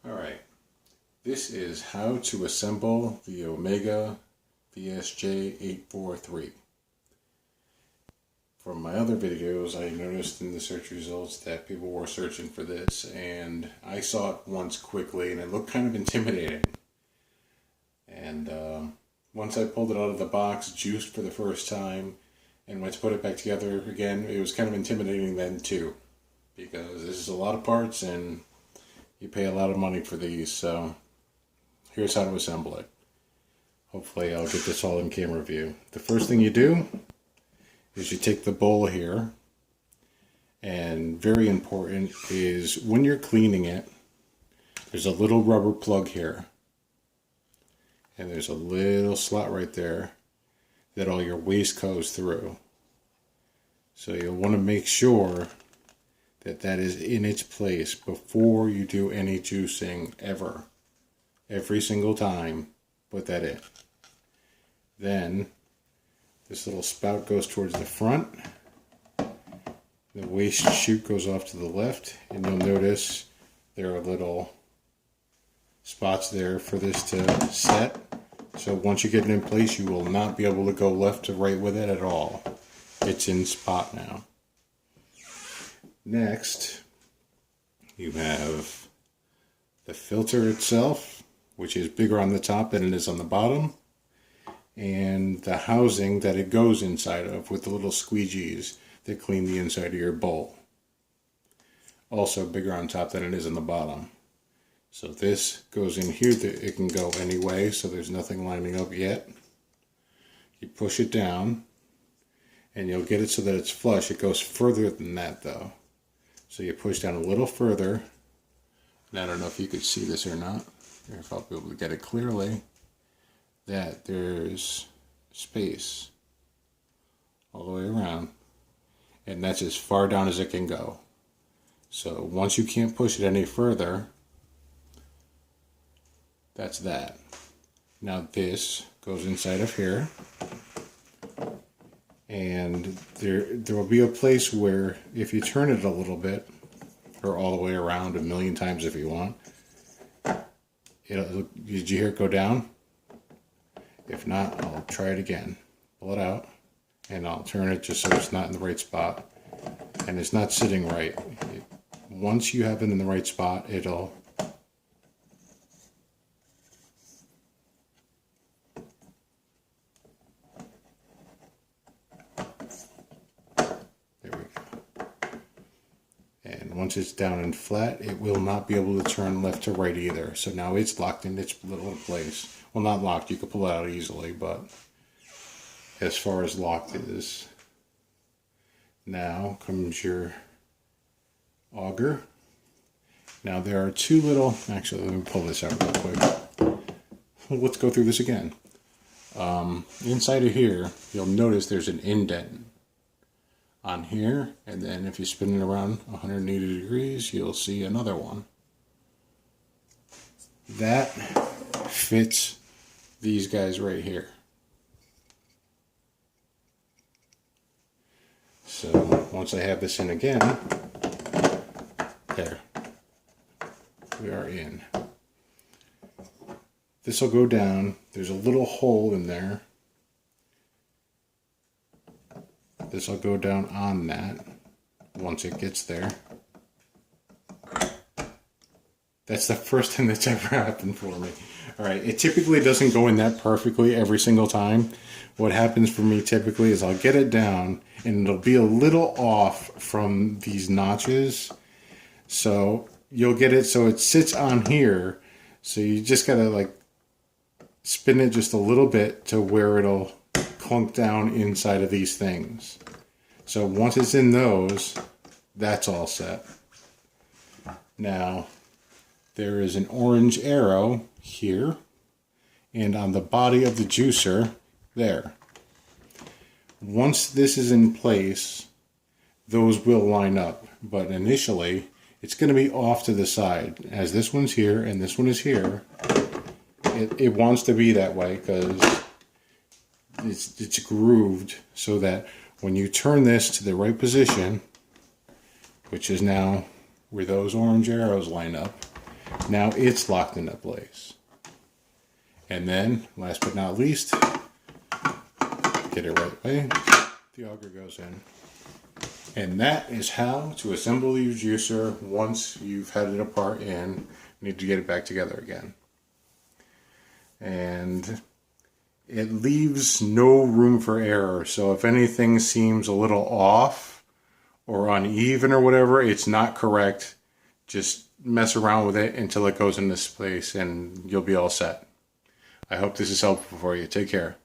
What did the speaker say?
Alright, this is how to assemble the Omega VSJ843. From my other videos, I noticed in the search results that people were searching for this, and I saw it once quickly and it looked kind of intimidating. And once I pulled it out of the box, juiced for the first time, and went to put it back together again, it was kind of intimidating then too, because this is a lot of parts and you pay a lot of money for these. So here's how to assemble it. Hopefully I'll get this all in camera view. The first thing you do is you take the bowl here, and very important is when you're cleaning it, there's a little rubber plug here, and there's a little slot right there that all your waste goes through. So you'll want to make sure that that is in its place before you do any juicing ever. Every single time, put that in. Then this little spout goes towards the front. The waste chute goes off to the left, and you'll notice there are little spots there for this to set. So once you get it in place, you will not be able to go left to right with it at all. It's in spot now. Next, you have the filter itself, which is bigger on the top than it is on the bottom, and the housing that it goes inside of with the little squeegees that clean the inside of your bowl. Also bigger on top than it is on the bottom. So this goes in here, that it can go any way, so there's nothing lining up yet. You push it down, and you'll get it so that it's flush. It goes further than that though. So you push down a little further, and I don't know if you could see this or not, or if I'll be able to get it clearly, that there's space all the way around, and that's as far down as it can go. So once you can't push it any further, that's that. Now this goes inside of here, and there will be a place where if you turn it a little bit, or all the way around 1,000,000 times if you want, did you hear it go down? If not, I'll try it again. Pull it out, and I'll turn it just so it's not in the right spot, and it's not sitting right. Once you have it in the right spot, it'll once it's down and flat, it will not be able to turn left to right either. So now it's locked in its little place. Well, not locked, you can pull it out easily, but as far as locked is. Now comes your auger. Now there are two little, actually let me pull this out real quick. Let's go through this again. Inside of here, you'll notice there's an indent on here, and then if you spin it around 180 degrees, you'll see another one. That fits these guys right here. So once I have this in again, there, we are in. This will go down. There's a little hole in there. This will go down on that once it gets there. That's the first time that's ever happened for me. Alright, it typically doesn't go in that perfectly every single time. What happens for me typically is I'll get it down and it'll be a little off from these notches. So you'll get it so it sits on here. So you just gotta like spin it just a little bit to where it'll clunk down inside of these things. So once it's in those, that's all set. Now, there is an orange arrow here, and on the body of the juicer, there. Once this is in place, those will line up, but initially, it's going to be off to the side. As this one's here, and this one is here, it wants to be that way, because it's grooved so that when you turn this to the right position, which is now where those orange arrows line up, Now it's locked into place. And then, last but not least, get it right way, the auger goes in. And that is how to assemble your juicer once you've had it apart and need to get it back together again. And it leaves no room for error. So if anything seems a little off or uneven or whatever, it's not correct. Just mess around with it until it goes in this place and you'll be all set. I hope this is helpful for you. Take care.